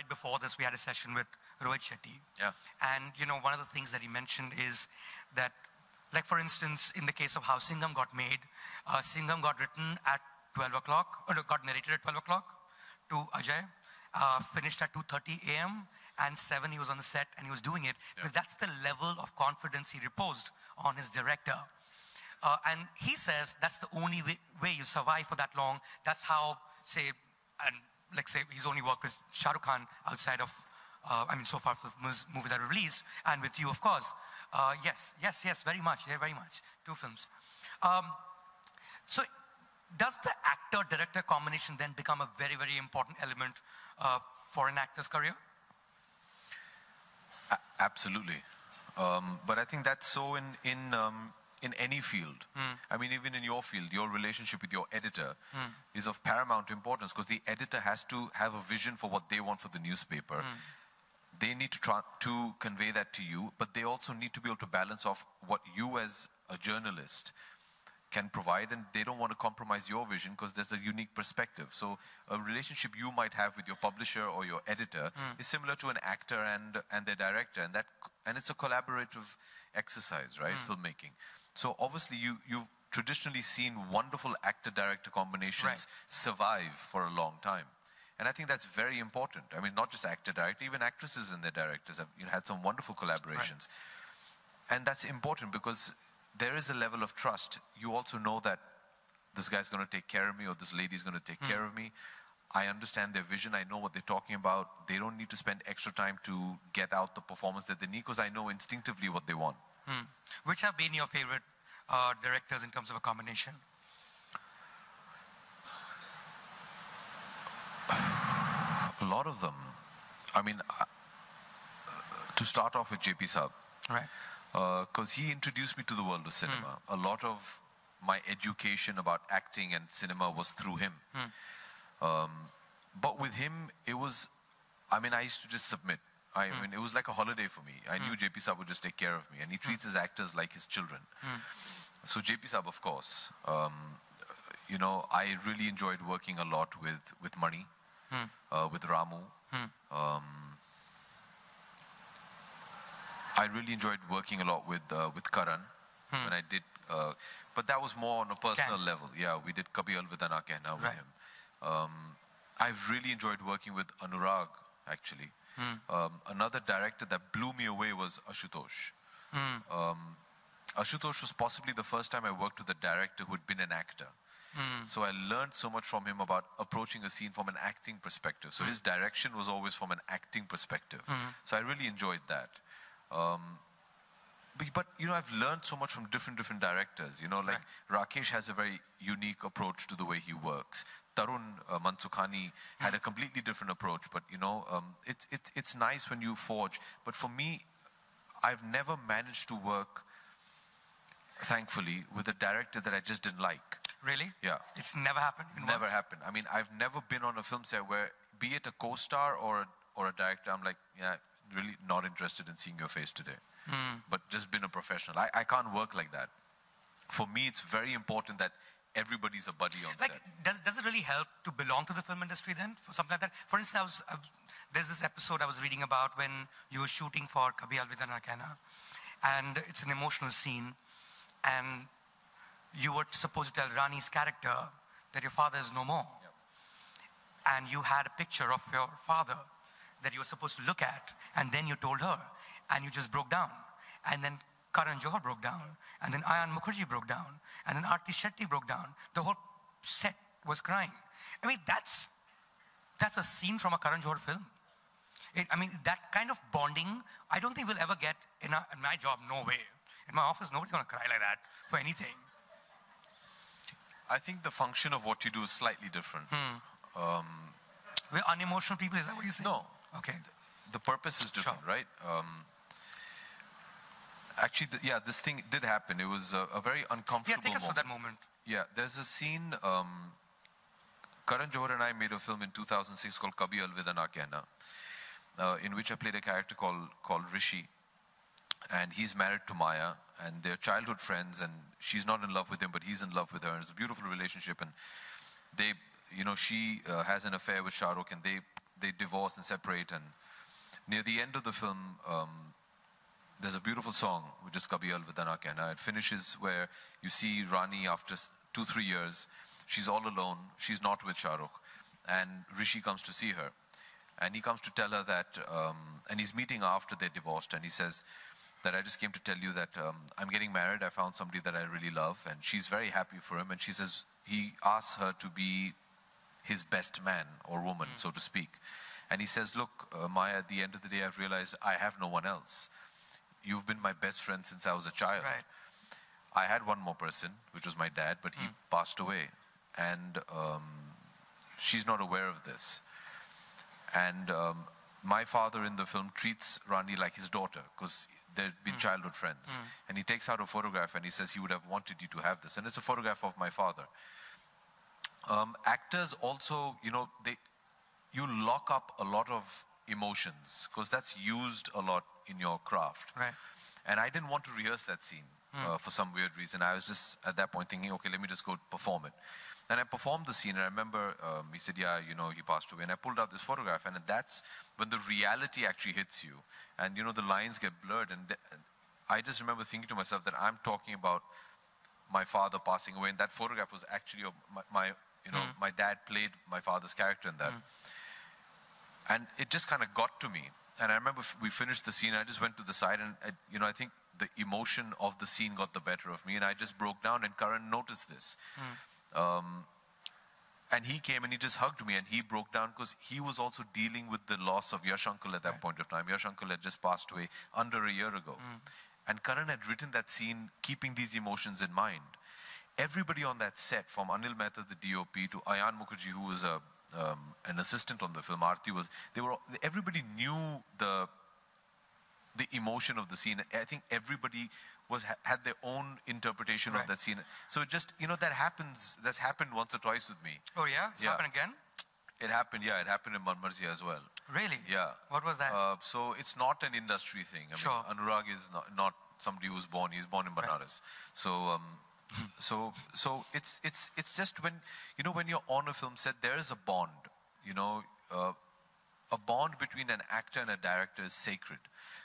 right before this, we had a session with Rohit Shetty. Yeah. And, one of the things that he mentioned is that, like, for instance, in the case of how Singham got made, Singham got written at 12 o'clock, or got narrated at 12 o'clock to Ajay, finished at 2:30 a.m., and 7 he was on the set and he was doing it, because that's the level of confidence he reposed on his director. And he says that's the only way you survive for that long. That's how, say, he's only worked with Shah Rukh Khan outside of, so far for the movies that are released, and with you, of course. Yes, very much, yeah, very much. 2 films. So does the actor-director combination then become a very, very important element for an actor's career? Absolutely. But I think that's so in any field. I mean, even in your field, your relationship with your editor is of paramount importance, because the editor has to have a vision for what they want for the newspaper. They need to try to convey that to you, but they also need to be able to balance off what you as a journalist can provide, and they don't want to compromise your vision because there's a unique perspective. So a relationship you might have with your publisher or your editor is similar to an actor and their director, and it's a collaborative exercise, right? Filmmaking. So obviously you've traditionally seen wonderful actor-director combinations survive for a long time. And I think that's very important. I mean, not just actor-director, even actresses and their directors have had some wonderful collaborations. And that's important because there is a level of trust. You also know that this guy's going to take care of me, or this lady's going to take care of me. I understand their vision. I know what they're talking about. They don't need to spend extra time to get out the performance that they need, because I know instinctively what they want. Which have been your favorite directors in terms of a combination? A lot of them. I mean, to start off with JP Saab. Right. Because he introduced me to the world of cinema. A lot of my education about acting and cinema was through him. But with him, it was, I used to just submit. It was like a holiday for me. I knew JP Saab would just take care of me, and he treats his actors like his children. So JP Saab, of course. I really enjoyed working a lot with Mani, with Ramu. I really enjoyed working a lot with Karan when I did, but that was more on a personal level. Yeah, we did Kabhi Alvida Na Kehna with him. I've really enjoyed working with Anurag, actually. Another director that blew me away was Ashutosh. Ashutosh was possibly the first time I worked with a director who had been an actor. So I learned so much from him about approaching a scene from an acting perspective. So his direction was always from an acting perspective. So I really enjoyed that. But I've learned so much from different directors. Rakesh has a very unique approach to the way he works. Tarun Mansukhani had a completely different approach. But it's nice when you forge. But for me, I've never managed to work, thankfully, with a director that I just didn't like. Really? Yeah. It's never happened? Never happened. I've never been on a film set where, be it a co-star or a director, I'm like, yeah, really not interested in seeing your face today. But just been a professional. I can't work like that. For me, it's very important that everybody's a buddy on set. Does it really help to belong to the film industry then, for something like that? For instance, there's this episode I was reading about when you were shooting for Kabhi Alvida Na Kehna, and it's an emotional scene, and you were supposed to tell Rani's character that your father is no more. And you had a picture of your father that you were supposed to look at, and then you told her, and you just broke down. And then Karan Johar broke down, and then Ayan Mukherjee broke down, and then Aarti Shetty broke down. The whole set was crying. That's a scene from a Karan Johar film. That kind of bonding, I don't think we'll ever get in my job, no way. In my office, nobody's going to cry like that for anything. I think the function of what you do is slightly different. We're unemotional people, is that what you say? No. Okay. The purpose is different, right? Actually, this thing did happen. It was a very uncomfortable moment. Take us through that moment. Yeah, there's a scene, Karan Johar and I made a film in 2006 called Kabhi Alvida Na Kehna, in which I played a character called Rishi. And he's married to Maya, and they're childhood friends, and she's not in love with him, but he's in love with her, and it's a beautiful relationship. And she has an affair with Shah Rukh, and they divorce and separate, and near the end of the film, there's a beautiful song, which is Kabhi Alvida Kehna. It finishes where you see Rani after 2-3 years. She's all alone. She's not with Shah Rukh. And Rishi comes to see her. And he comes to tell her that, and he's meeting her after they're divorced, and he says that I just came to tell you that I'm getting married. I found somebody that I really love, and she's very happy for him. And she says, he asks her to be his best man or woman, so to speak. And he says, look, Maya, at the end of the day, I've realized I have no one else. You've been my best friend since I was a child. Right. I had one more person, which was my dad, but he passed away. And she's not aware of this. And my father in the film treats Rani like his daughter, because they've been childhood friends. And he takes out a photograph and he says he would have wanted you to have this. And it's a photograph of my father. Actors also, you know, you lock up a lot of emotions, because that's used a lot in your craft. Right. And I didn't want to rehearse that scene for some weird reason. I was just at that point thinking, okay, let me just go perform it. And I performed the scene, and I remember he said, yeah, you know, he passed away. And I pulled out this photograph, and that's when the reality actually hits you. And, you know, the lines get blurred. And I just remember thinking to myself that I'm talking about my father passing away. And that photograph was actually of my dad played my father's character in that. And it just kind of got to me. And I remember we finished the scene, I just went to the side, and I think the emotion of the scene got the better of me, and I just broke down, and Karan noticed this. And he came and he just hugged me, and he broke down because he was also dealing with the loss of Yash Uncle at that point of time. Yash Uncle had just passed away under a year ago. And Karan had written that scene keeping these emotions in mind. Everybody on that set, from Anil Mehta, the DOP, to Ayan Mukherjee, who was an assistant on the film, Aarti everybody knew the emotion of the scene. I think everybody had their own interpretation of that scene. So it just, you know, that's happened once or twice with me. Oh yeah? It's happened again? It happened in Manmarji as well. Really? Yeah. What was that? So it's not an industry thing. I mean, Anurag is not somebody who's born. He's born in Banaras. So so it's just when, you know, when you're on a film set, there is a bond. You know, a bond between an actor and a director is sacred.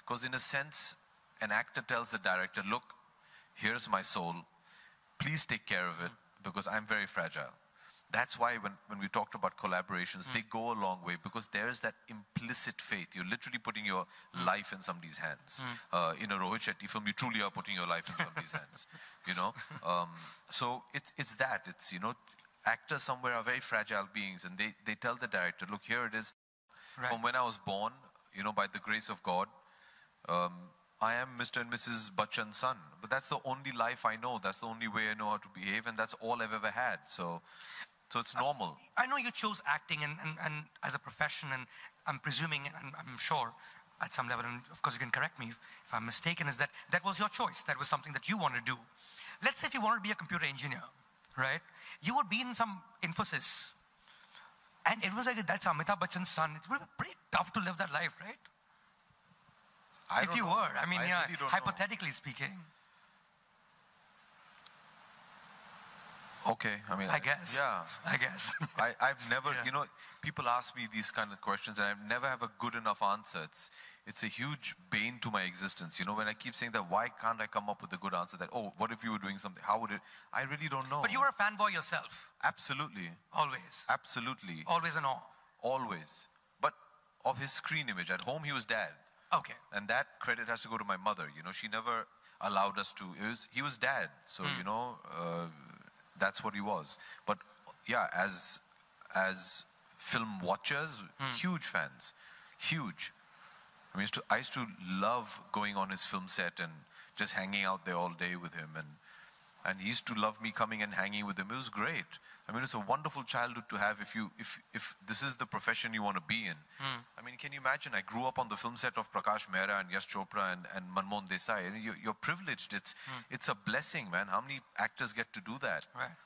Because in a sense, an actor tells the director, look, here's my soul. Please take care of it, because I'm very fragile. That's why when we talked about collaborations, they go a long way, because there is that implicit faith. You're literally putting your life in somebody's hands. In a Rohit Shetty film, you truly are putting your life in somebody's hands. You know, so it's that. It's, you know, actors somewhere are very fragile beings, and they tell the director, look, here it is. Right. From when I was born, you know, by the grace of God, I am Mr. and Mrs. Bachchan's son. But that's the only life I know. That's the only way I know how to behave, and that's all I've ever had. So it's normal. I know you chose acting and as a profession, and I'm presuming, and I'm sure at some level, and of course you can correct me if I'm mistaken, is that was your choice. That was something that you wanted to do. Let's say if you wanted to be a computer engineer, right? You would be in some Infosys. And it was like, that's Amitabh Bachchan's son. It would be pretty tough to live that life, right? If you were. I mean, yeah, really hypothetically speaking. Okay, I mean, I guess. Yeah. I guess. I've never, you know, people ask me these kind of questions, and I never have a good enough answer. It's a huge bane to my existence. You know, when I keep saying that, why can't I come up with a good answer? That, oh, what if you were doing something? How would it? I really don't know. But you were a fanboy yourself. Absolutely. Always. Absolutely. Always in awe. Always. But of his screen image. At home, he was dad. Okay. And that credit has to go to my mother. You know, she never allowed us to. He was dad. So, you know, that's what he was. But yeah, as film watchers, huge fans. Huge. I mean, I used to love going on his film set and just hanging out there all day with him. And he used to love me coming and hanging with him. It was great. I mean, it's a wonderful childhood to have if this is the profession you want to be in. I mean, can you imagine? I grew up on the film set of Prakash Mehra and Yash Chopra and Manmohan Desai. I mean, you're privileged. It's a blessing, man. How many actors get to do that? Right.